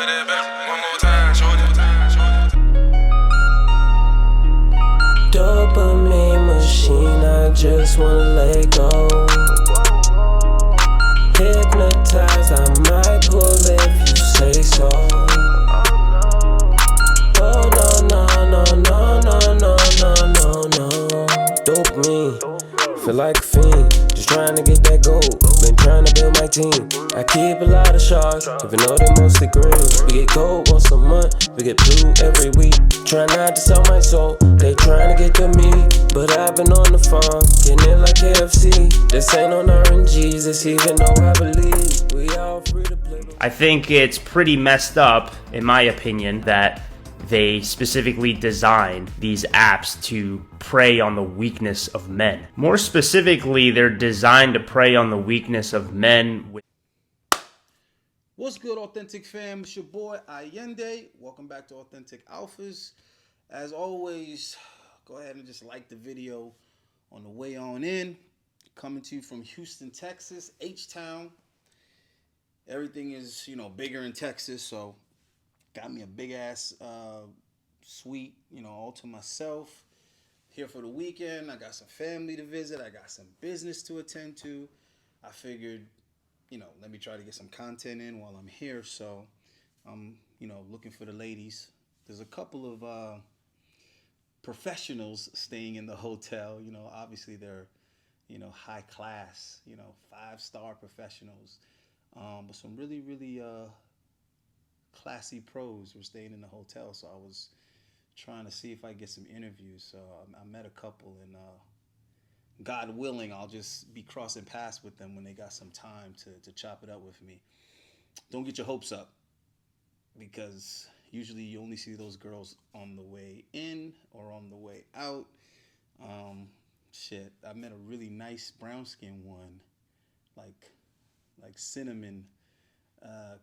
that back one more time, shorty. Dopamine machine, I just wanna let go. Hypnotized, I might pull if you say so. Oh no. Dopamine, feel like a fiend, just trying to get that gold. Been trying to build my team. I keep a lot of shards, even though they're mostly green. We get gold once a month, we get blue every week. Try not to sell my soul, they trying to get to me. But I've been on the farm, getting it like KFC. This ain't on RNGs, this even though I believe we all free to play. I think it's pretty messed up, in my opinion, that they specifically designed these apps to prey on the weakness of men. More specifically, they're designed to prey on the weakness of men. What's good, Authentic fam? It's your boy Allende. Welcome back to Authentic Alphas. As always, go ahead and just like the video on the way on in. Coming to you from Houston, Texas, H-Town. Everything is, bigger in Texas, so got me a big ass suite, all to myself. Here for the weekend. I got some family to visit. I got some business to attend to. I figured, let me try to get some content in while I'm here. So I'm, looking for the ladies. There's a couple of professionals staying in the hotel. Obviously they're, high class, 5-star professionals. But some really, really classy pros were staying in the hotel. So I was trying to see if I get some interviews. So I met a couple, and God willing, I'll just be crossing paths with them when they got some time to chop it up with me. Don't get your hopes up, because usually you only see those girls on the way in or on the way out. I met a really nice brown skin one, like cinnamon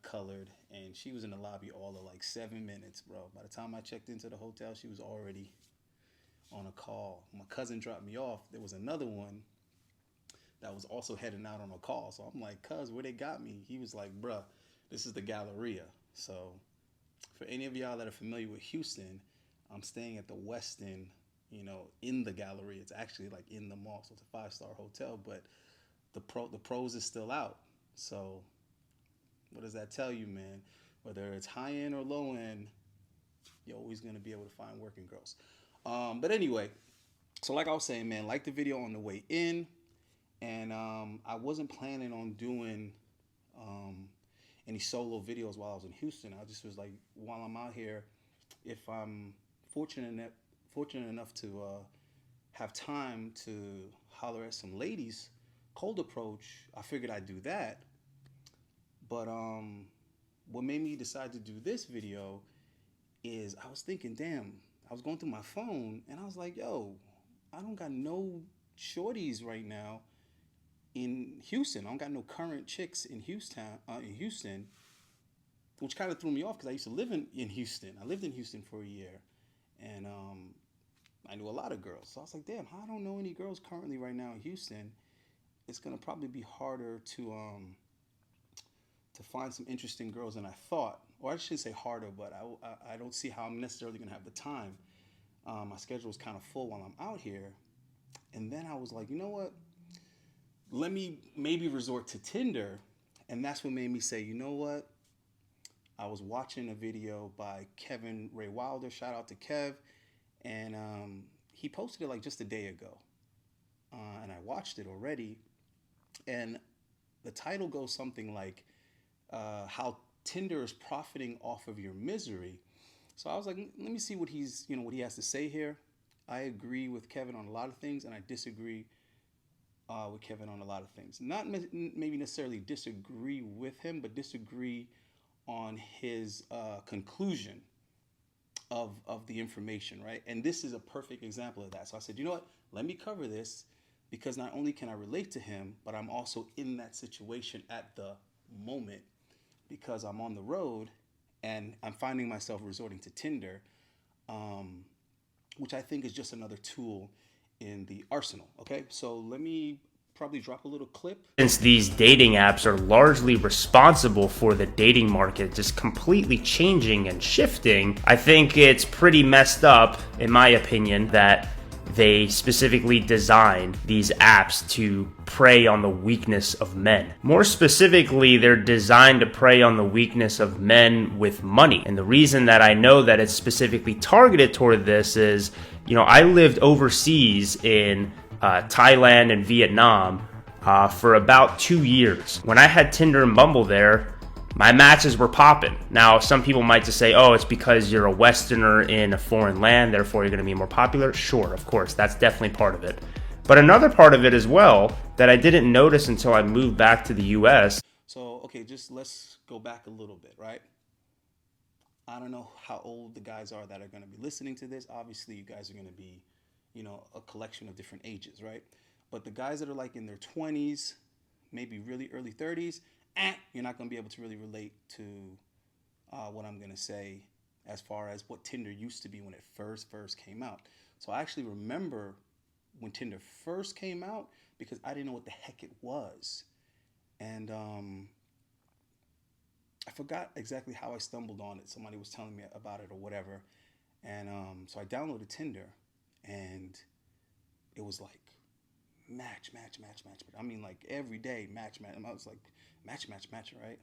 colored, and she was in the lobby all of like 7 minutes, bro. By the time I checked into the hotel, she was already on a call. My cousin dropped me off. There was another one that was also heading out on a call. So I'm like, cuz, where they got me? He was like, bruh, this is the Galleria. So for any of y'all that are familiar with Houston, I'm staying at the Westin, in the Galleria. It's actually like in the mall, so it's a 5-star hotel, but the pros is still out. So what does that tell you, man? Whether it's high end or low end, you're always going to be able to find working girls. But anyway, so like I was saying, man, like the video on the way in. And I wasn't planning on doing any solo videos while I was in Houston. I just was like, while I'm out here, if I'm fortunate enough to have time to holler at some ladies, cold approach, I figured I'd do that. But what made me decide to do this video is I was thinking, damn, I was going through my phone and I was like, yo, I don't got no shorties right now in Houston. I don't got no current chicks in Houston, which kind of threw me off because I used to live in Houston. I lived in Houston for a year, and I knew a lot of girls. So I was like, damn, I don't know any girls currently right now in Houston. It's going to probably be harder to find some interesting girls than I thought. Or I shouldn't say harder, but I don't see how I'm necessarily going to have the time. My schedule is kind of full while I'm out here. And then I was like, you know what? Let me maybe resort to Tinder. And that's what made me say, you know what? I was watching a video by Kevin Ray Wilder. Shout out to Kev. And he posted it like just a day ago. And I watched it already. And the title goes something like, how Tinder is profiting off of your misery. So I was like, let me see what what he has to say here. I agree with Kevin on a lot of things, and I disagree with Kevin on a lot of things. Not maybe necessarily disagree with him, but disagree on his conclusion of the information, right? And this is a perfect example of that. So I said, you know what? Let me cover this, because not only can I relate to him, but I'm also in that situation at the moment, because I'm on the road and I'm finding myself resorting to Tinder, which I think is just another tool in the arsenal. Okay, so let me probably drop a little clip. Since these dating apps are largely responsible for the dating market just completely changing and shifting, I think it's pretty messed up, in my opinion, that they specifically design these apps to prey on the weakness of men. More specifically, they're designed to prey on the weakness of men with money. And the reason that I know that it's specifically targeted toward this is, I lived overseas in Thailand and Vietnam for about 2 years. When I had Tinder and Bumble there, my matches were popping. Now, some people might just say, oh, it's because you're a Westerner in a foreign land, therefore you're going to be more popular. Sure, of course, that's definitely part of it. But another part of it as well that I didn't notice until I moved back to the US. So, okay, just let's go back a little bit, right? I don't know how old the guys are that are going to be listening to this. Obviously, you guys are going to be, a collection of different ages, right? But the guys that are like in their 20s, maybe really early 30s, you're not going to be able to really relate to what I'm going to say as far as what Tinder used to be when it first came out. So I actually remember when Tinder first came out because I didn't know what the heck it was. And I forgot exactly how I stumbled on it. Somebody was telling me about it or whatever. And so I downloaded Tinder and it was like match. I mean, like every day match. And I was like, match, right?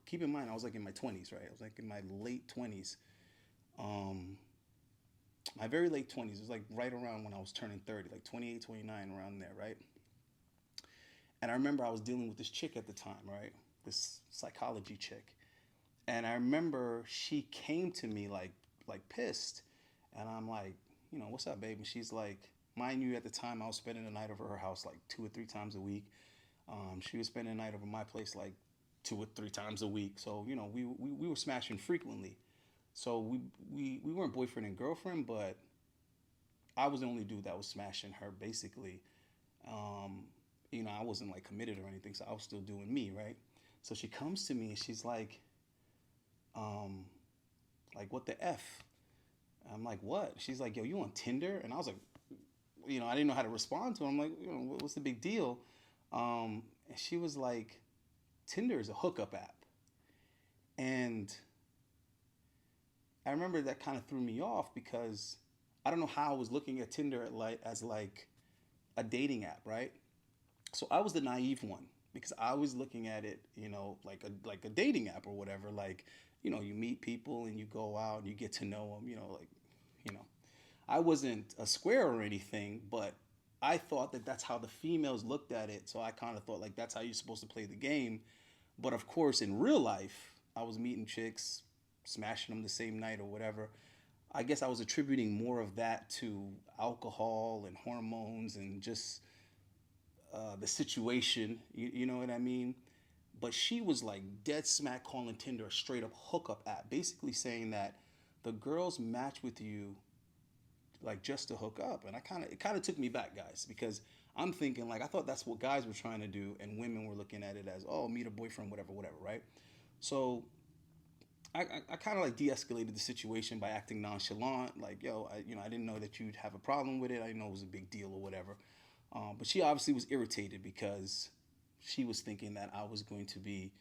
Keep in mind, I was like in my 20s, right? I was like in my late 20s. My very late 20s. It was like right around when I was turning 30, like 28, 29, around there, right? And I remember I was dealing with this chick at the time, right? This psychology chick. And I remember she came to me like pissed. And I'm like, what's up, babe? And she's like, mind you, at the time I was spending the night over her house like 2 or 3 times a week. She was spending the night over my place like 2 or 3 times a week. So, we were smashing frequently. So we weren't boyfriend and girlfriend, but I was the only dude that was smashing her basically. I wasn't like committed or anything, so I was still doing me, right? So she comes to me and she's like, what the F? I'm like, what? She's like, yo, you on Tinder? And I was like, I didn't know how to respond to her. I'm like, what's the big deal? And she was like, Tinder is a hookup app. And I remember that kind of threw me off because I don't know how I was looking at Tinder as a dating app, right? So I was the naive one because I was looking at it, like a dating app or whatever. Like, you meet people and you go out and you get to know them, I wasn't a square or anything, but I thought that that's how the females looked at it. So I kind of thought like that's how you're supposed to play the game. But of course, in real life, I was meeting chicks, smashing them the same night or whatever. I guess I was attributing more of that to alcohol and hormones and just the situation, you know what I mean? But she was like dead smack calling Tinder a straight up hookup app, basically saying that the girls match with you like just to hook up. And it kind of took me back, guys, because I'm thinking like I thought that's what guys were trying to do and women were looking at it as, oh, meet a boyfriend, whatever, right? So I kind of like de-escalated the situation by acting nonchalant, like, yo, I didn't know that you'd have a problem with it. I didn't know it was a big deal or whatever. But she obviously was irritated because she was thinking that I was going to be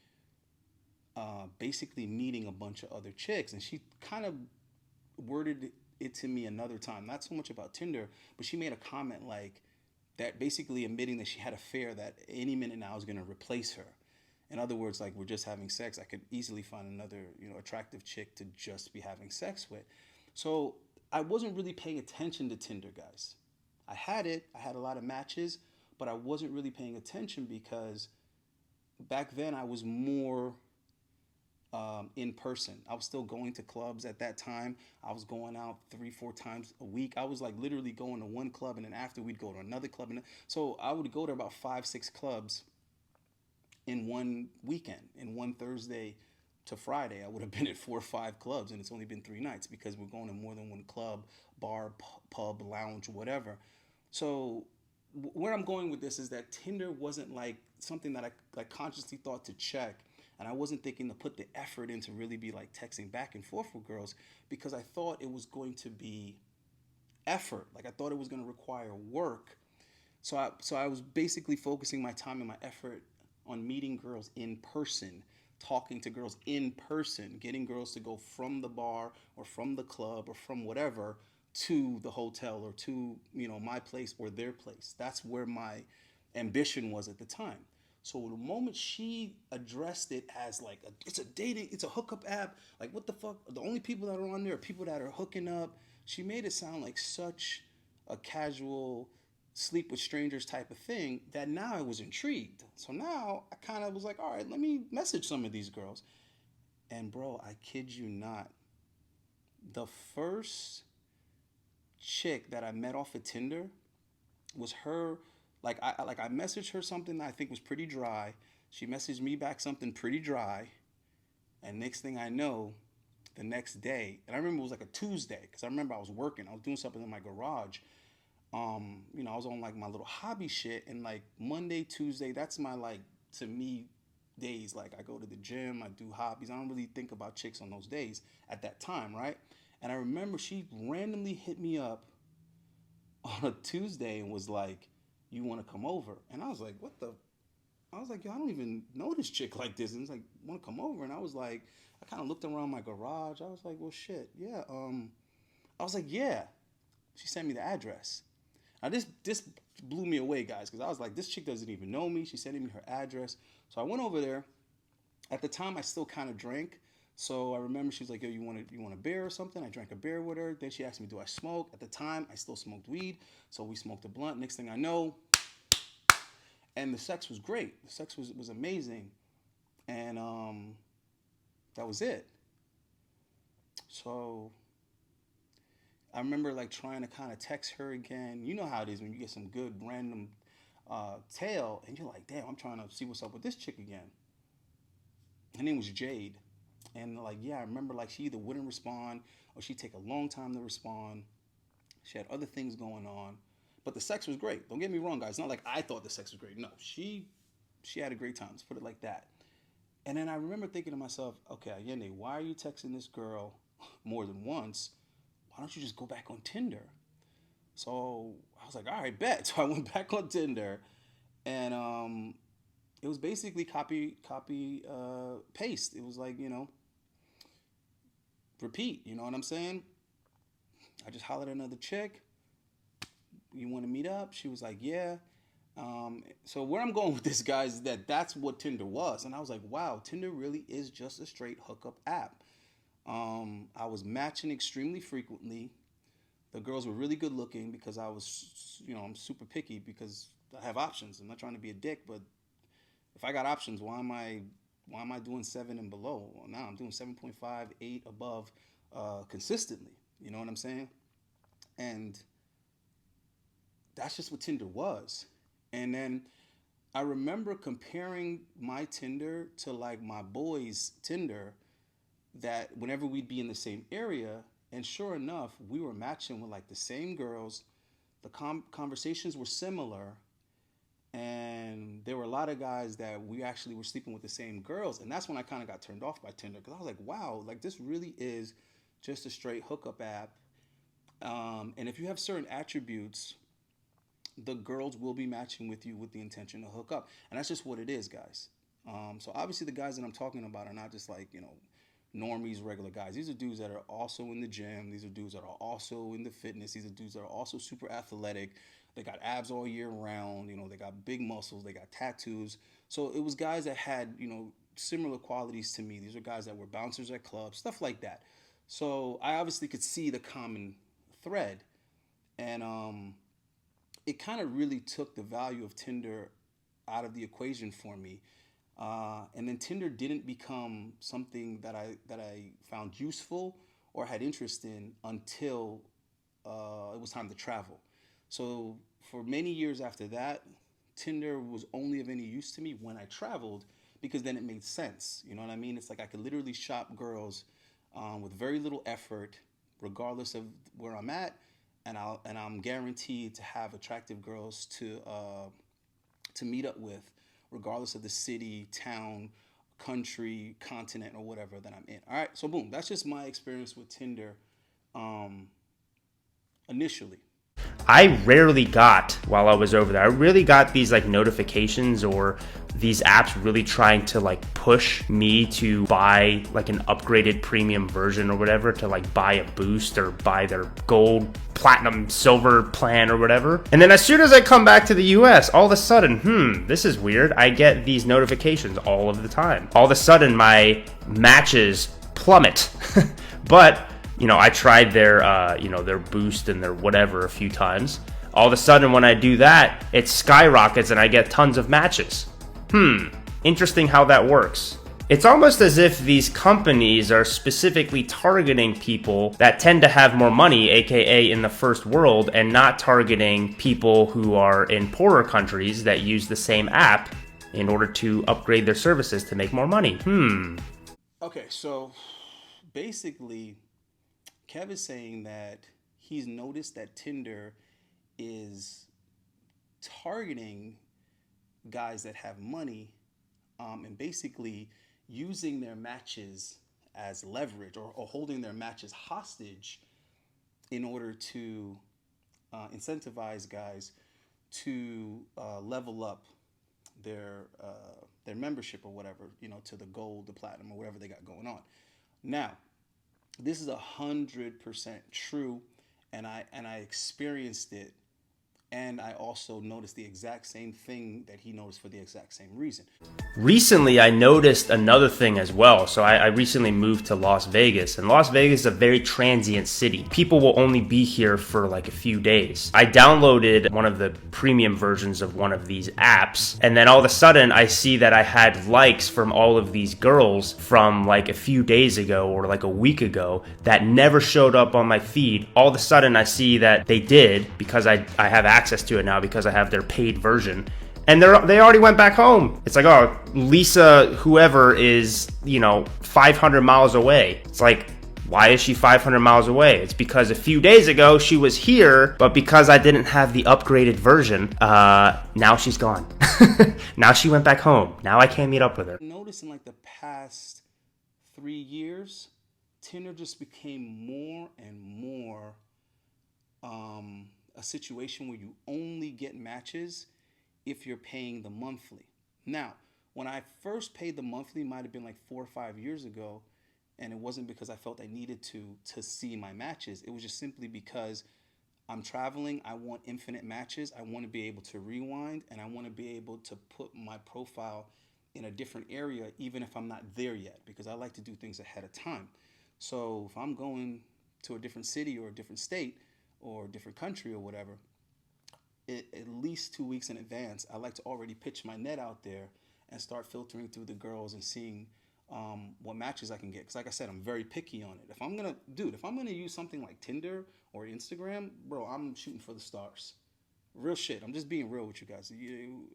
basically meeting a bunch of other chicks. And she kind of worded it to me another time, not so much about Tinder, but she made a comment like that, basically admitting that she had a fear that any minute now I was going to replace her. In other words, like we're just having sex. I could easily find another, attractive chick to just be having sex with. So I wasn't really paying attention to Tinder, guys. I had a lot of matches, but I wasn't really paying attention because back then I was more in person. I was still going to clubs at that time. I was going out 3-4 times a week. I was like literally going to one club and then after we'd go to another club. And so I would go to about 5-6 clubs in one weekend. In one Thursday to Friday, I would have been at 4 or 5 clubs, and it's only been 3 nights because we're going to more than one club, bar, pub, lounge, whatever. So where I'm going with this is that Tinder wasn't like something that I like consciously thought to check. And I wasn't thinking to put the effort in to really be like texting back and forth with girls because I thought it was going to be effort. Like I thought it was going to require work. So I was basically focusing my time and my effort on meeting girls in person, talking to girls in person, getting girls to go from the bar or from the club or from whatever to the hotel or to, my place or their place. That's where my ambition was at the time. So the moment she addressed it as like it's a hookup app, like what the fuck? The only people that are on there are people that are hooking up. She made it sound like such a casual sleep with strangers type of thing that now I was intrigued. So now I kind of was like, all right, let me message some of these girls. And bro, I kid you not, the first chick that I met off of Tinder was her. I messaged her something that I think was pretty dry. She messaged me back something pretty dry. And next thing I know, the next day, and I remember it was like a Tuesday, because I remember I was working. I was doing something in my garage. I was on like my little hobby shit, and like Monday, Tuesday, that's my like, to me, days. Like I go to the gym, I do hobbies. I don't really think about chicks on those days at that time, right? And I remember she randomly hit me up on a Tuesday and was like, "You want to come over?" And I was like, "What the?" I was like, "Yo, I don't even know this chick like this." And it's like, "Want to come over?" And I was like, I kind of looked around my garage. I was like, "Well, shit, yeah." I was like, "Yeah." She sent me the address. Now this blew me away, guys, because I was like, this chick doesn't even know me. She's sending me her address. So I went over there. At the time, I still kind of drank. So I remember she was like, "Yo, you want a beer or something?" I drank a beer with her. Then she asked me, "Do I smoke?" At the time, I still smoked weed. So we smoked a blunt. Next thing I know, and the sex was great. The sex was amazing. And that was it. So I remember like trying to kind of text her again. You know how it is when you get some good random tail and you're like, damn, I'm trying to see what's up with this chick again. Her name was Jade. And like, yeah, I remember like she either wouldn't respond or she'd take a long time to respond. She had other things going on. But the sex was great. Don't get me wrong, guys. It's not like I thought the sex was great. No, she had a great time. Let's put it like that. And then I remember thinking to myself, okay, Allende, why are you texting this girl more than once? Why don't you just go back on Tinder? So I was like, all right, bet. So I went back on Tinder, and it was basically copy, paste. It was like, repeat. You know what I'm saying? I just hollered at another chick. You want to meet up? She was like, yeah. So where I'm going with this, guys, is that's what Tinder was. And I was like, wow, Tinder really is just a straight hookup app. I was matching extremely frequently. The girls were really good looking because I was, I'm super picky because I have options. I'm not trying to be a dick, but if I got options, why am I doing 7 and below? Well, now I'm doing 7.5, 8 above consistently. You know what I'm saying? And that's just what Tinder was. And then I remember comparing my Tinder to like my boys' Tinder, that whenever we'd be in the same area, and sure enough, we were matching with like the same girls. The conversations were similar, and there were a lot of guys that we actually were sleeping with the same girls. And that's when I kind of got turned off by Tinder, because I was like, wow, like this really is just a straight hookup app. And if you have certain attributes, the girls will be matching with you with the intention to hook up. And that's just what it is, guys. So obviously the guys that I'm talking about are not just like, normies, regular guys. These are dudes that are also in the gym. These are dudes that are also in the fitness. These are dudes that are also super athletic. They got abs all year round. They got big muscles. They got tattoos. So it was guys that had, similar qualities to me. These are guys that were bouncers at clubs, stuff like that. So I obviously could see the common thread. And it kind of really took the value of Tinder out of the equation for me. And then Tinder didn't become something that I found useful or had interest in until it was time to travel. So for many years after that, Tinder was only of any use to me when I traveled, because then it made sense. You know what I mean? It's like I could literally shop girls with very little effort, regardless of where I'm at, and I'm guaranteed to have attractive girls to meet up with, regardless of the city, town, country, continent, or whatever that I'm in. All right, so boom, that's just my experience with Tinder initially. I rarely got, while I was over there, I really got these like notifications or these apps really trying to like push me to buy like an upgraded premium version or whatever, to like buy a boost or buy their gold, platinum, silver plan or whatever. And then as soon as I come back to the US, all of a sudden, this is weird. I get these notifications all of the time. All of a sudden my matches plummet. But I tried their, their boost and their whatever a few times. All of a sudden, when I do that, it skyrockets and I get tons of matches. Interesting how that works. It's almost as if these companies are specifically targeting people that tend to have more money, aka in the first world, and not targeting people who are in poorer countries that use the same app in order to upgrade their services to make more money. Okay, so basically, Kev is saying that he's noticed that Tinder is targeting guys that have money, and basically using their matches as leverage, or holding their matches hostage in order to incentivize guys to level up their membership or whatever, to the gold, the platinum, or whatever they got going on. Now, this is 100% true, and I experienced it, and I also noticed the exact same thing that he noticed for the exact same reason. Recently, I noticed another thing as well. So I recently moved to Las Vegas, and Las Vegas is a very transient city. People will only be here for like a few days. I downloaded one of the premium versions of one of these apps, and then all of a sudden I see that I had likes from all of these girls from like a few days ago or like a week ago that never showed up on my feed. All of a sudden I see that they did, because I have access to it now because I have their paid version. And they already went back home. It's like, oh, Lisa, whoever is, 500 miles away. It's like, why is she 500 miles away? It's because a few days ago she was here, but because I didn't have the upgraded version, now she's gone. Now she went back home. Now I can't meet up with her. Notice in like the past 3 years, Tinder just became more and more a situation where you only get matches if you're paying the monthly. Now, when I first paid the monthly, might have been like 4 or 5 years ago, and it wasn't because I felt I needed to see my matches. It was just simply because I'm traveling, I want infinite matches, I want to be able to rewind, and I want to be able to put my profile in a different area even if I'm not there yet, because I like to do things ahead of time. So if I'm going to a different city or a different state or a different country or whatever, at least 2 weeks in advance, I like to already pitch my net out there and start filtering through the girls and seeing what matches I can get. Because like I said, I'm very picky on it. If I'm gonna use something like Tinder or Instagram, bro, I'm shooting for the stars. Real shit. I'm just being real with you guys.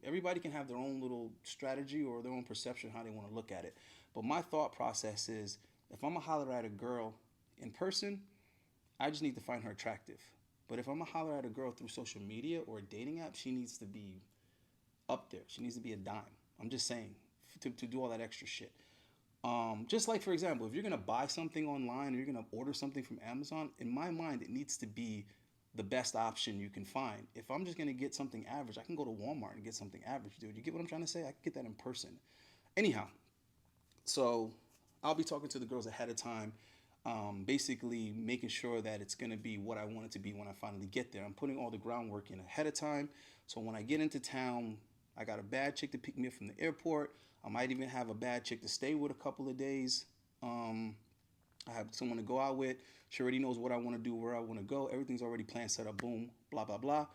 Everybody can have their own little strategy or their own perception how they want to look at it. But my thought process is, if I'm gonna holler at a girl in person, I just need to find her attractive. But if I'm gonna holler at a girl through social media or a dating app, she needs to be up there. She needs to be a dime. I'm just saying, to do all that extra shit. Just like, for example, if you're gonna buy something online or you're gonna order something from Amazon, in my mind, it needs to be the best option you can find. If I'm just gonna get something average, I can go to Walmart and get something average, dude. You get what I'm trying to say? I can get that in person. Anyhow, so I'll be talking to the girls ahead of time. Basically making sure that it's going to be what I want it to be when I finally get there. I'm putting all the groundwork in ahead of time, so when I get into town, I got a bad chick to pick me up from the airport. I might even have a bad chick to stay with a couple of days. I have someone to go out with. She already knows what I want to do, where I want to go. Everything's already planned, set up, boom, blah, blah, blah.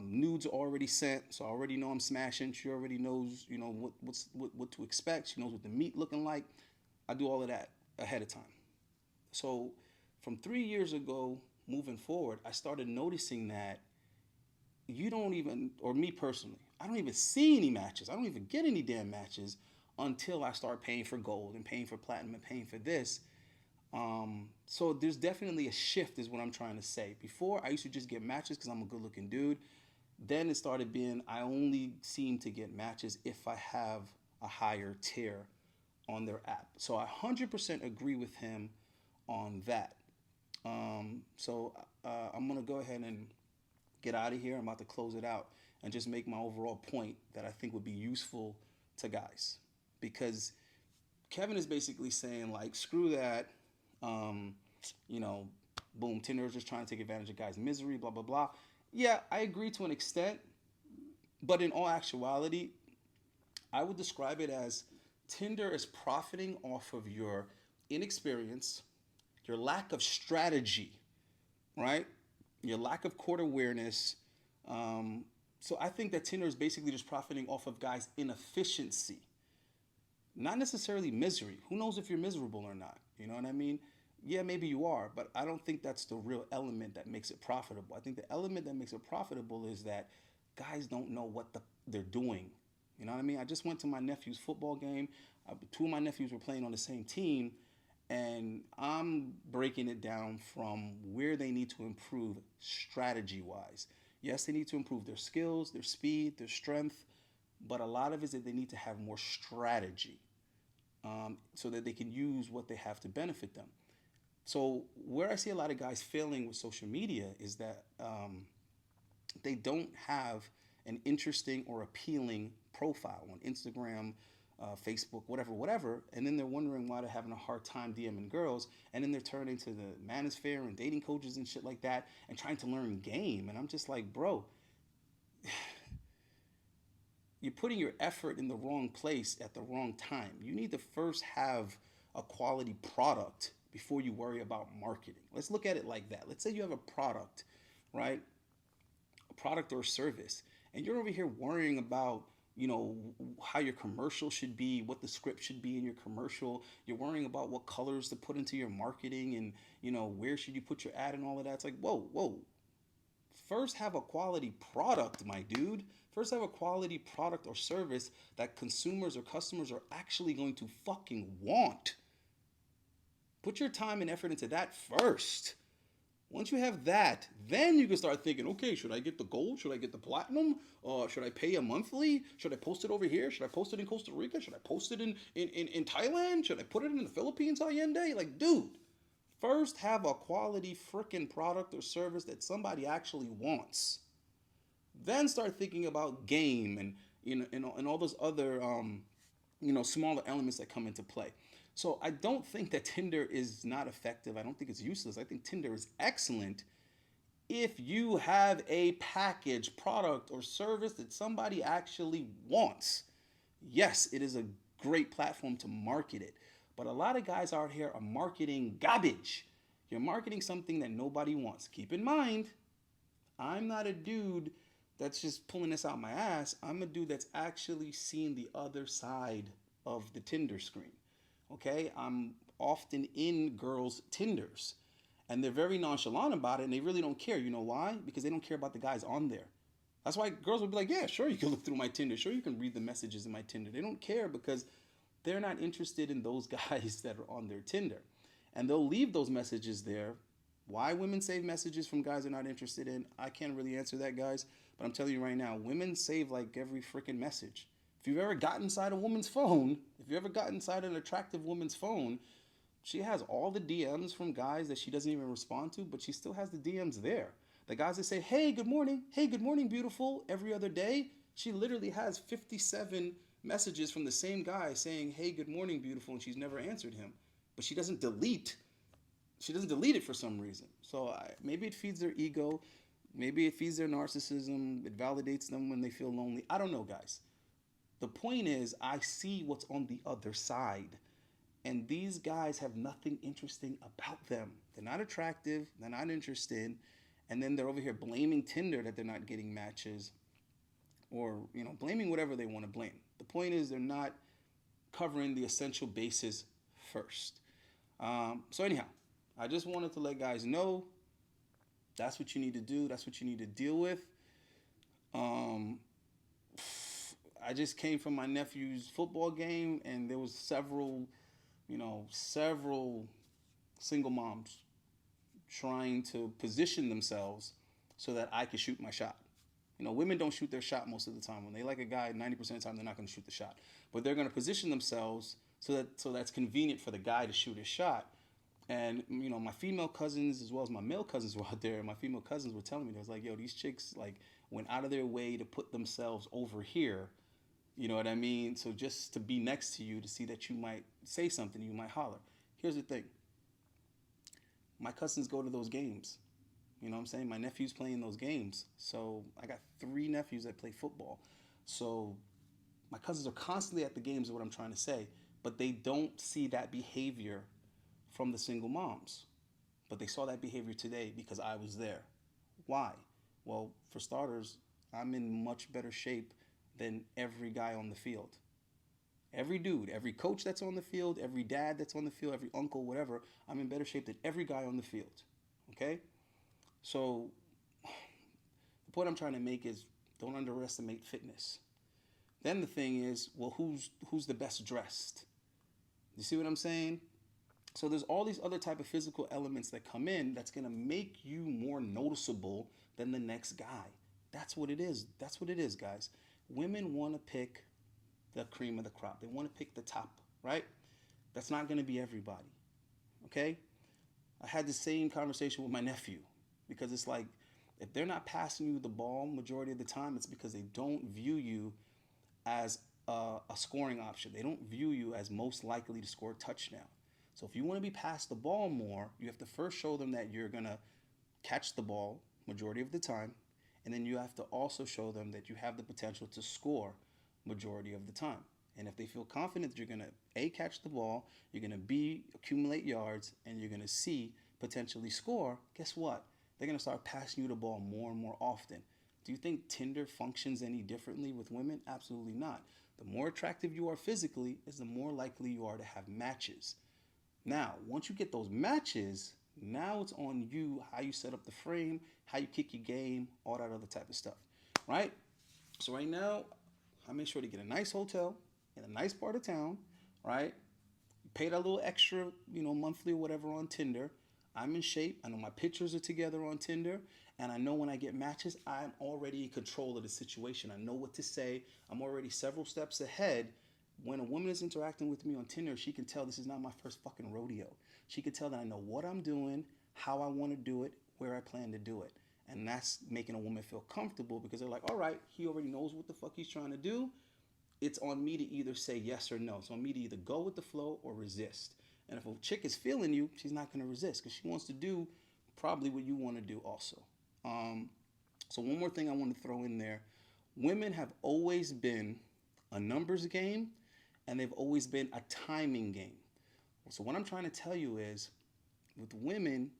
Nudes are already sent, so I already know I'm smashing. She already knows, what to expect. She knows what the meat looking like. I do all of that ahead of time. So from 3 years ago, moving forward, I started noticing that you don't even, or me personally, I don't even see any matches. I don't even get any damn matches until I start paying for gold and paying for platinum and paying for this. So there's definitely a shift is what I'm trying to say. Before, I used to just get matches because I'm a good looking dude. Then it started being, I only seem to get matches if I have a higher tier on their app. So I 100% agree with him on that. I'm going to go ahead and get out of here. I'm about to close it out and just make my overall point that I think would be useful to guys. Because Kevin is basically saying, like, screw that. You know, boom, Tinder is just trying to take advantage of guys' misery, blah, blah, blah. Yeah, I agree to an extent. But in all actuality, I would describe it as Tinder is profiting off of your inexperience, your lack of strategy, right? Your lack of court awareness. So I think that Tinder is basically just profiting off of guys' inefficiency, not necessarily misery. Who knows if you're miserable or not? You know what I mean? Yeah, maybe you are, but I don't think that's the real element that makes it profitable. I think the element that makes it profitable is that guys don't know what they're doing. You know what I mean? I just went to my nephew's football game. Two of my nephews were playing on the same team, and I'm breaking it down from where they need to improve strategy-wise. Yes, they need to improve their skills, their speed, their strength, but a lot of it is that they need to have more strategy so that they can use what they have to benefit them. So where I see a lot of guys failing with social media is that they don't have an interesting or appealing profile on Instagram, Facebook, whatever, and then they're wondering why they're having a hard time DMing girls, and then they're turning to the manosphere and dating coaches and shit like that and trying to learn game. And I'm just like, bro, you're putting your effort in the wrong place at the wrong time. You need to first have a quality product before you worry about marketing. Let's look at it like that. Let's say you have a product, right? A product or a service, and you're over here worrying about, you know, how your commercial should be, what the script should be in your commercial. You're worrying about what colors to put into your marketing and, you know, where should you put your ad and all of that. It's like, whoa. First have a quality product, my dude. First have a quality product or service that consumers or customers are actually going to fucking want. Put your time and effort into that first. Once you have that, then you can start thinking, okay, should I get the gold? Should I get the platinum? Should I pay a monthly? Should I post it over here? Should I post it in Costa Rica? Should I post it in Thailand? Should I put it in the Philippines, Allende? Like, dude, first have a quality freaking product or service that somebody actually wants. Then start thinking about game and, you know, and all those other, you know, smaller elements that come into play. So I don't think that Tinder is not effective. I don't think it's useless. I think Tinder is excellent if you have a package, product, or service that somebody actually wants. Yes, it is a great platform to market it. But a lot of guys out here are marketing garbage. You're marketing something that nobody wants. Keep in mind, I'm not a dude that's just pulling this out my ass. I'm a dude that's actually seen the other side of the Tinder screen. Okay, I'm often in girls' Tinders, and they're very nonchalant about it, and they really don't care. You know why? Because they don't care about the guys on there. That's why girls will be like, yeah, sure, you can look through my Tinder. Sure, you can read the messages in my Tinder. They don't care because they're not interested in those guys that are on their Tinder. And they'll leave those messages there. Why women save messages from guys they're not interested in, I can't really answer that, guys. But I'm telling you right now, women save like every freaking message. If you've ever gotten inside a woman's phone, if you ever got inside an attractive woman's phone, she has all the DMs from guys that she doesn't even respond to, but she still has the DMs there. The guys that say, hey, good morning, beautiful, every other day, she literally has 57 messages from the same guy saying, hey, good morning, beautiful, and she's never answered him. But she doesn't delete it for some reason. So maybe it feeds their ego, maybe it feeds their narcissism, it validates them when they feel lonely. I don't know, guys. The point is, I see what's on the other side. And these guys have nothing interesting about them. They're not attractive. They're not interested. And then they're over here blaming Tinder that they're not getting matches. Or, you know, blaming whatever they want to blame. The point is, they're not covering the essential bases first. So anyhow, I just wanted to let guys know that's what you need to do. That's what you need to deal with. I just came from my nephew's football game, and there was several single moms trying to position themselves so that I could shoot my shot. You know, women don't shoot their shot most of the time. When they like a guy, 90% of the time, they're not going to shoot the shot. But they're going to position themselves so that's convenient for the guy to shoot his shot. And, my female cousins as well as my male cousins were out there. And my female cousins were telling me, they was like, yo, these chicks, like, went out of their way to put themselves over here. You know what I mean? So just to be next to you, to see that you might say something, you might holler. Here's the thing. My cousins go to those games. You know what I'm saying? My nephew's playing those games. So I got 3 nephews that play football. So my cousins are constantly at the games, is what I'm trying to say. But they don't see that behavior from the single moms. But they saw that behavior today because I was there. Why? Well, for starters, I'm in much better shape than every guy on the field. Every dude, every coach that's on the field, every dad that's on the field, every uncle, whatever, I'm in better shape than every guy on the field. Okay? So the point I'm trying to make is don't underestimate fitness. Then the thing is, well, who's the best dressed? You see what I'm saying? So there's all these other type of physical elements that come in that's going to make you more noticeable than the next guy. That's what it is. That's what it is, guys. Women want to pick the cream of the crop. They want to pick the top, right? That's not going to be everybody, okay? I had the same conversation with my nephew because it's like if they're not passing you the ball majority of the time, it's because they don't view you as a scoring option. They don't view you as most likely to score a touchdown. So if you want to be passed the ball more, you have to first show them that you're going to catch the ball majority of the time, and then you have to also show them that you have the potential to score majority of the time. And if they feel confident that you're going to A, catch the ball, you're going to B, accumulate yards, and you're going to C, potentially score, guess what? They're going to start passing you the ball more and more often. Do you think Tinder functions any differently with women? Absolutely not. The more attractive you are physically is the more likely you are to have matches. Now, once you get those matches, now it's on you how you set up the frame, how you kick your game, all that other type of stuff, right? So right now, I make sure to get a nice hotel in a nice part of town, right? Pay that little extra, monthly or whatever on Tinder. I'm in shape. I know my pictures are together on Tinder. And I know when I get matches, I'm already in control of the situation. I know what to say. I'm already several steps ahead. When a woman is interacting with me on Tinder, she can tell this is not my first fucking rodeo. She can tell that I know what I'm doing, how I want to do it, where I plan to do it. And that's making a woman feel comfortable because they're like, all right, he already knows what the fuck he's trying to do. It's on me to either say yes or no. It's on me to either go with the flow or resist. And if a chick is feeling you, she's not going to resist because she wants to do probably what you want to do also. So one more thing I want to throw in there. Women have always been a numbers game, and they've always been a timing game. So what I'm trying to tell you is, with women,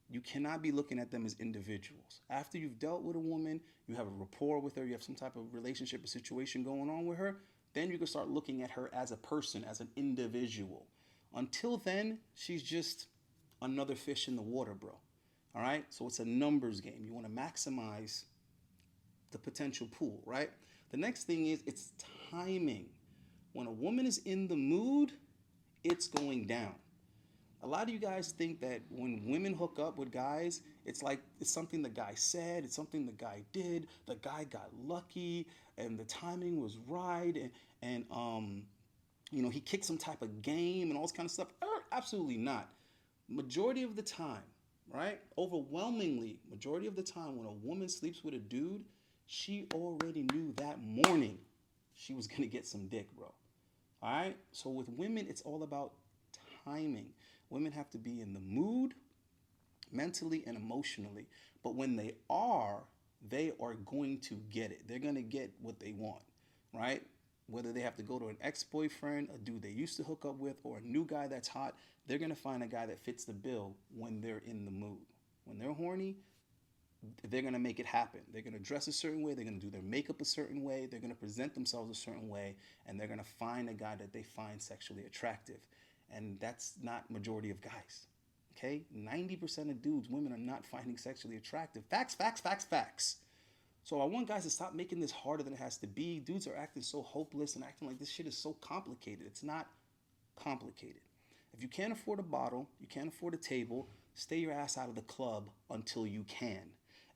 you cannot be looking at them as individuals. After you've dealt with a woman, you have a rapport with her, you have some type of relationship or situation going on with her, then you can start looking at her as a person, as an individual. Until then, she's just another fish in the water, bro. All right? So it's a numbers game. You want to maximize the potential pool, right? The next thing is it's timing. When a woman is in the mood, it's going down. A lot of you guys think that when women hook up with guys, it's like it's something the guy said, it's something the guy did, the guy got lucky, and the timing was right, and he kicked some type of game and all this kind of stuff. Absolutely not. Majority of the time, right? Overwhelmingly, majority of the time when a woman sleeps with a dude, she already knew that morning she was going to get some dick, bro. All right? So with women, it's all about timing. Women have to be in the mood mentally and emotionally. But when they are going to get it. They're going to get what they want, right? Whether they have to go to an ex-boyfriend, a dude they used to hook up with, or a new guy that's hot, they're going to find a guy that fits the bill when they're in the mood. When they're horny, they're going to make it happen. They're going to dress a certain way. They're going to do their makeup a certain way. They're going to present themselves a certain way. And they're going to find a guy that they find sexually attractive. And that's not majority of guys. Okay? 90% of dudes, women are not finding sexually attractive. Facts, facts, facts, facts. So I want guys to stop making this harder than it has to be. Dudes are acting so hopeless and acting like this shit is so complicated. It's not complicated. If you can't afford a bottle, you can't afford a table, stay your ass out of the club until you can.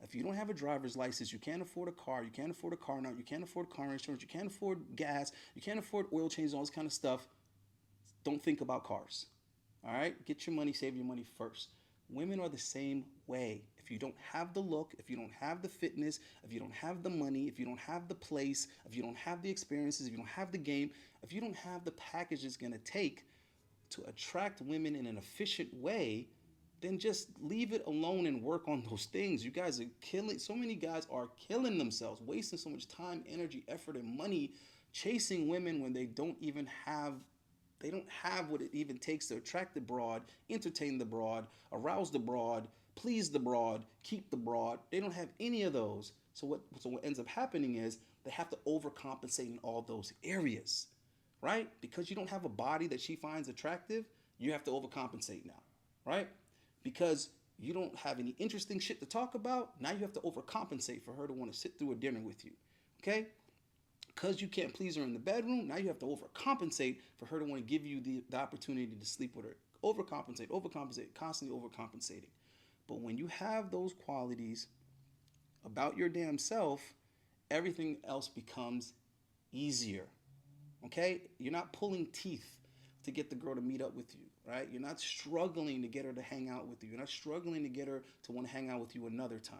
If you don't have a driver's license, you can't afford a car, you can't afford a car note, you can't afford car insurance, you can't afford gas, you can't afford oil changes, all this kind of stuff, don't think about cars. All right, get your money, save your money first. Women are the same way. If you don't have the look, if you don't have the fitness, if you don't have the money, if you don't have the place, if you don't have the experiences, if you don't have the game, if you don't have the package it's going to take to attract women in an efficient way, then just leave it alone and work on those things. You guys are killing, so many guys are killing themselves, wasting so much time, energy, effort, and money chasing women when they don't have what it even takes to attract the broad, entertain the broad, arouse the broad, please the broad, keep the broad. They don't have any of those. So what ends up happening is they have to overcompensate in all those areas, right? Because you don't have a body that she finds attractive, you have to overcompensate now, right? Because you don't have any interesting shit to talk about, now you have to overcompensate for her to want to sit through a dinner with you, okay? Because you can't please her in the bedroom, now you have to overcompensate for her to want to give you the opportunity to sleep with her. Overcompensate, constantly overcompensating. But when you have those qualities about your damn self, everything else becomes easier, okay? You're not pulling teeth to get the girl to meet up with you, right? You're not struggling to get her to hang out with you. You're not struggling to get her to want to hang out with you another time.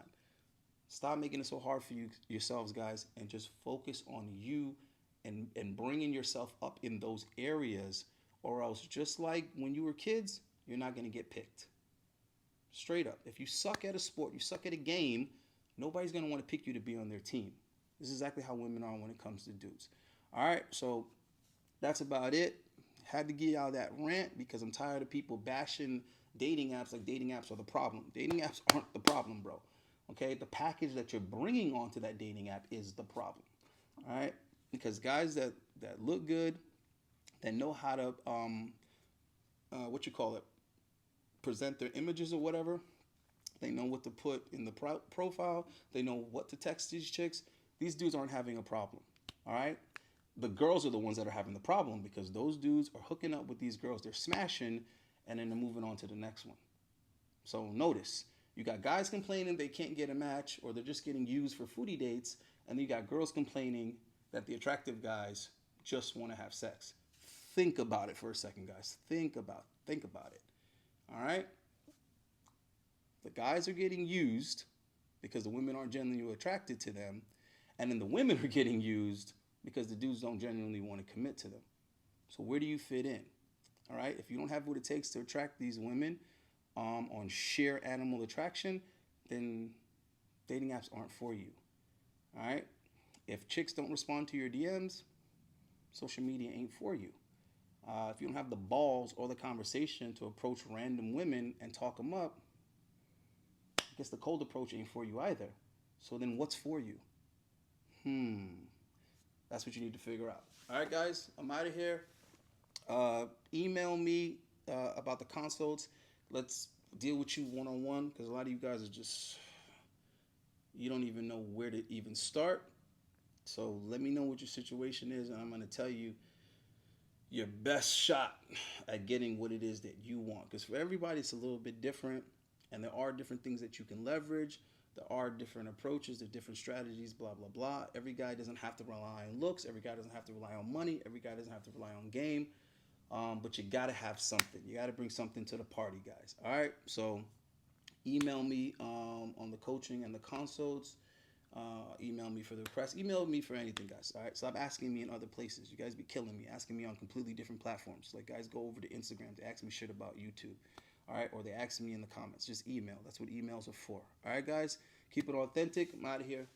Stop making it so hard for yourselves, guys, and just focus on you and bringing yourself up in those areas, or else, just like when you were kids, you're not going to get picked. Straight up. If you suck at a sport, you suck at a game, nobody's going to want to pick you to be on their team. This is exactly how women are when it comes to dudes. All right, so that's about it. Had to get out that rant because I'm tired of people bashing dating apps like dating apps are the problem. Dating apps aren't the problem, bro. Okay, the package that you're bringing onto that dating app is the problem. All right, because guys that look good, that know how to present their images or whatever. They know what to put in the profile. They know what to text these chicks. These dudes aren't having a problem. All right, the girls are the ones that are having the problem because those dudes are hooking up with these girls. They're smashing, and then they're moving on to the next one. So notice. You got guys complaining they can't get a match or they're just getting used for foodie dates, and then you got girls complaining that the attractive guys just want to have sex. Think about it for a second, guys. Think about it. All right? The guys are getting used because the women aren't genuinely attracted to them, and then the women are getting used because the dudes don't genuinely want to commit to them. So where do you fit in? All right? If you don't have what it takes to attract these women, on sheer animal attraction, then dating apps aren't for you. All right? If chicks don't respond to your DMs, social media ain't for you. If you don't have the balls or the conversation to approach random women and talk them up, I guess the cold approach ain't for you either. So then what's for you? That's what you need to figure out. All right, guys, I'm out of here. Email me about the consults. Let's deal with you one-on-one because a lot of you guys are just, you don't even know where to even start. So let me know what your situation is, and I'm going to tell you your best shot at getting what it is that you want. Because for everybody, it's a little bit different, and there are different things that you can leverage. There are different approaches, there are different strategies, blah, blah, blah. Every guy doesn't have to rely on looks. Every guy doesn't have to rely on money. Every guy doesn't have to rely on game. But you got to have something. You got to bring something to the party, guys. All right? So email me on the coaching and the consults. Email me for the request. Email me for anything, guys. All right? Stop asking me in other places. You guys be killing me, asking me on completely different platforms. Like, guys go over to Instagram to ask me shit about YouTube. All right? Or they ask me in the comments. Just email. That's what emails are for. All right, guys? Keep it authentic. I'm out of here.